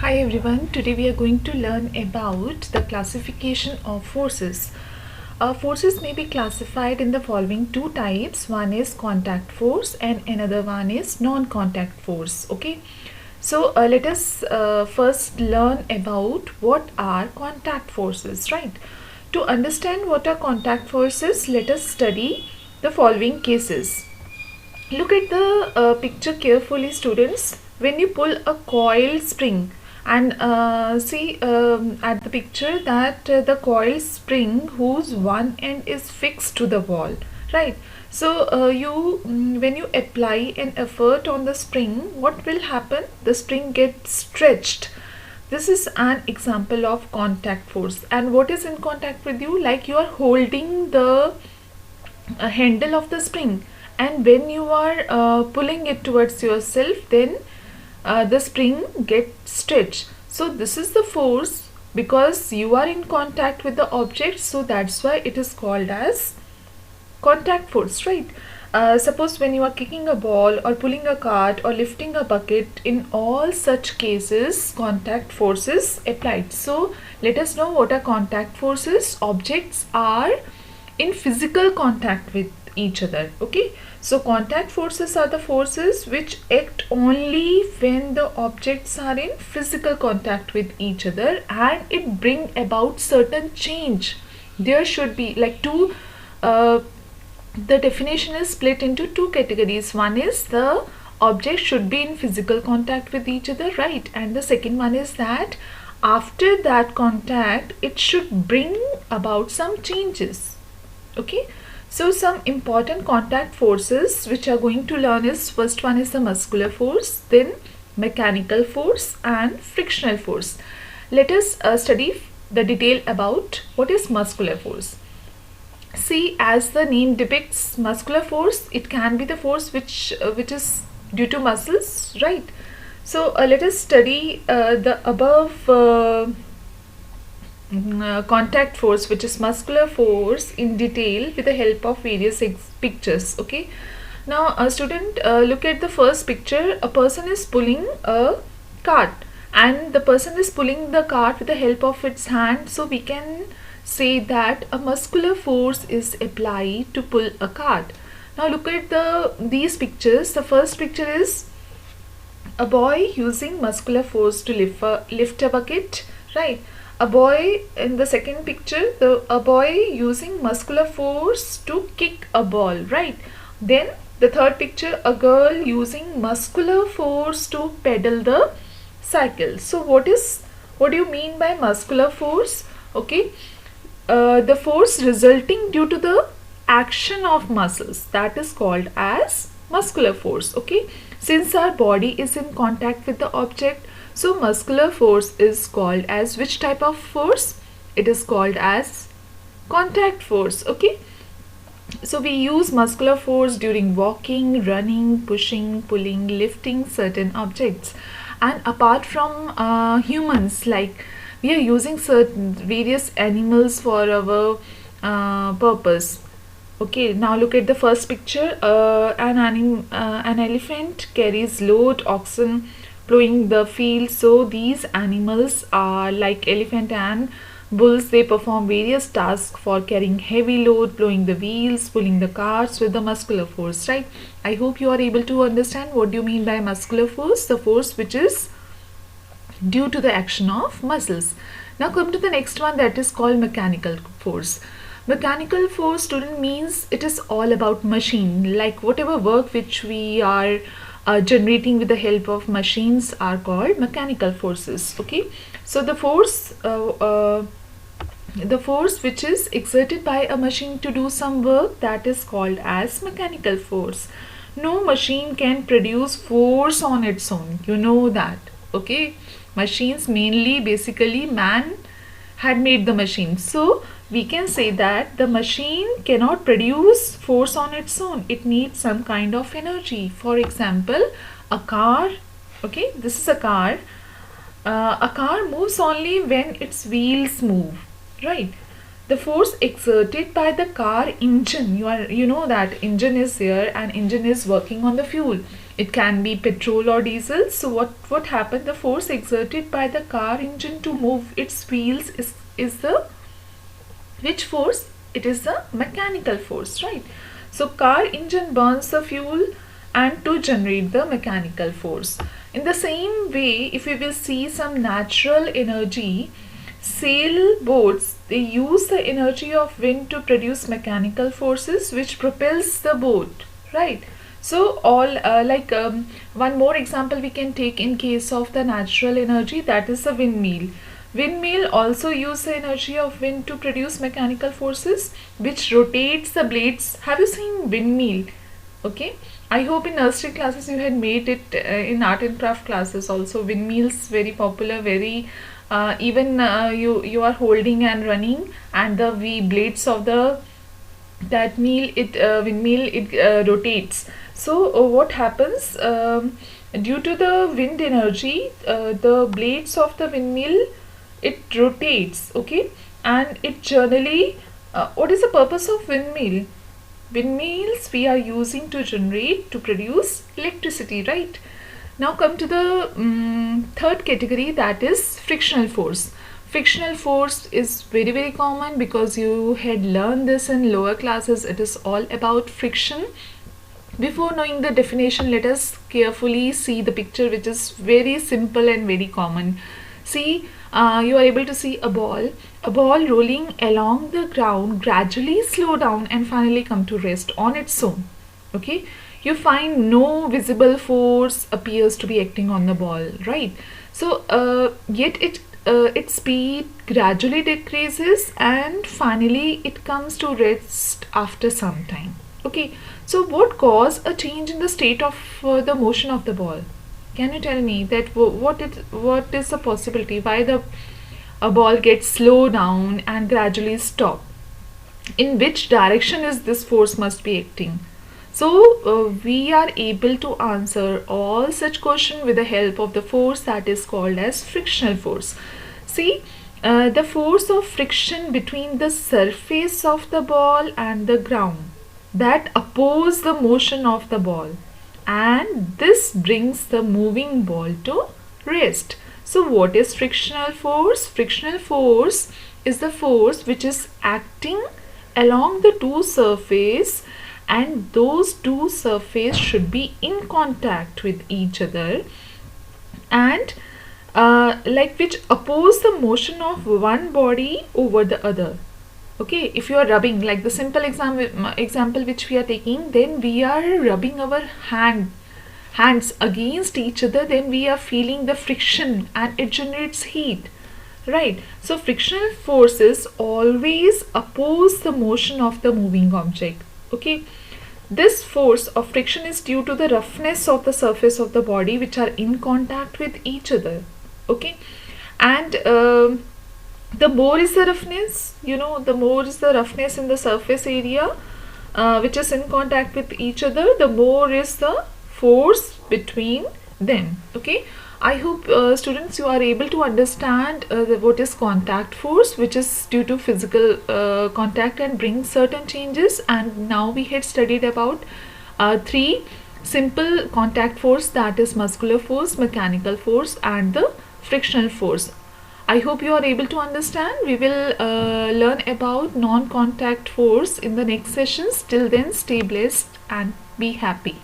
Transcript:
Hi everyone, today we are going to learn about the classification of forces. Forces may be classified in the following two types. One is contact force and another one is non-contact force. Okay, so let us first learn about what are contact forces, right? To understand what are contact forces, let us study the following cases. Look at the picture carefully, students. When you pull a coil spring and see at the picture that the coil spring whose one end is fixed to the wall, right? So when you apply an effort on the spring, what will happen? The spring gets stretched. This is an example of contact force. And what is in contact with you? Like you are holding the handle of the spring, and when you are pulling it towards yourself, then the spring gets stretched. So this is the force because you are in contact with the object, so that's why it is called as contact force, right? Suppose when you are kicking a ball or pulling a cart or lifting a bucket, in all such cases contact forces applied. So let us know what are contact forces. Objects are in physical contact with each other. Okay, so contact forces are the forces which act only when the objects are in physical contact with each other, and it bring about certain change. There should be like the definition is split into two categories. One is the object should be in physical contact with each other, right? And the second one is that after that contact it should bring about some changes. Okay, so some important contact forces which are going to learn is, first one is the muscular force, then mechanical force and frictional force. Let us study the detail about what is muscular force. See, as the name depicts, muscular force, it can be the force which is due to muscles, right? So let us study the above contact force, which is muscular force, in detail with the help of various pictures. Okay, now a student, look at the first picture. A person is pulling a cart, and the person is pulling the cart with the help of its hand, so we can say that a muscular force is applied to pull a cart. Now look at these pictures. The first picture is a boy using muscular force to lift a bucket, right? A boy in the second picture, a boy using muscular force to kick a ball, right? Then the third picture, a girl using muscular force to pedal the cycle. So what do you mean by muscular force? Okay, the force resulting due to the action of muscles, that is called as muscular force. Okay, since our body is in contact with the object, so muscular force is called as which type of force? It is called as contact force. Okay, so we use muscular force during walking, running, pushing, pulling, lifting certain objects. And apart from humans, like we are using certain various animals for our purpose. Okay, now look at the first picture. An elephant carries load, oxen plowing the field. So these animals are like elephant and bulls. They perform various tasks for carrying heavy load, blowing the wheels, pulling the carts with the muscular force, right? I hope you are able to understand what do you mean by muscular force, the force which is due to the action of muscles. Now come to the next one, that is called mechanical force. Mechanical force, student, means it is all about machine, like whatever work which we are generating with the help of machines are called mechanical forces. Okay, so the force which is exerted by a machine to do some work, that is called as mechanical force. No machine can produce force on its own, you know that. Okay, machines, mainly basically man had made the machine, so we can say that the machine cannot produce force on its own. It needs some kind of energy. For example, a car. Okay, this is a car. A car moves only when its wheels move, right? The force exerted by the car engine, you know that engine is here and engine is working on the fuel. It can be petrol or diesel. So what happened? The force exerted by the car engine to move its wheels is the which force? It is the mechanical force, right? So car engine burns the fuel and to generate the mechanical force. In the same way, if we will see some natural energy, sailboats, they use the energy of wind to produce mechanical forces which propels the boat, right? So all one more example we can take in case of the natural energy, that is the windmill. Windmill also use the energy of wind to produce mechanical forces which rotates the blades. Have you seen windmill? Okay, I hope in nursery classes you had made it, in art and craft classes also. Windmills very popular, very even you are holding and running, and the blades of the that windmill, it rotates. So what happens, due to the wind energy, the blades of the windmill, it rotates, okay, and it generally, what is the purpose of windmill? Windmills we are using to generate, to produce electricity, right? Now come to the third category, that is frictional force. Frictional force is very common because you had learned this in lower classes. It is all about friction. Before knowing the definition, let us carefully see the picture, which is very simple and very common. See, you are able to see a ball rolling along the ground, gradually slow down and finally come to rest on its own. Okay, you find no visible force appears to be acting on the ball, right? So yet its speed gradually decreases and finally it comes to rest after some time. Okay, so what caused a change in the state of the motion of the ball? Can you tell me that what is the possibility why a ball gets slow down and gradually stop? In which direction is this force must be acting? So we are able to answer all such questions with the help of the force that is called as frictional force. See, the force of friction between the surface of the ball and the ground that oppose the motion of the ball, and this brings the moving ball to rest. So what is frictional force? Frictional force is the force which is acting along the two surfaces, and those two surfaces should be in contact with each other, and which oppose the motion of one body over the other. Okay, if you are rubbing, like the simple example which we are taking, then we are rubbing our hands against each other, then we are feeling the friction and it generates heat, right? So frictional forces always oppose the motion of the moving object. Okay, this force of friction is due to the roughness of the surface of the body which are in contact with each other. Okay, and the more is the roughness, the more is the roughness in the surface area which is in contact with each other, the more is the force between them. Okay, I hope students, you are able to understand what is contact force, which is due to physical contact and brings certain changes. And now we had studied about three simple contact force, that is muscular force, mechanical force and the frictional force. I hope you are able to understand. We will learn about non-contact force in the next sessions. Till then, stay blessed and be happy.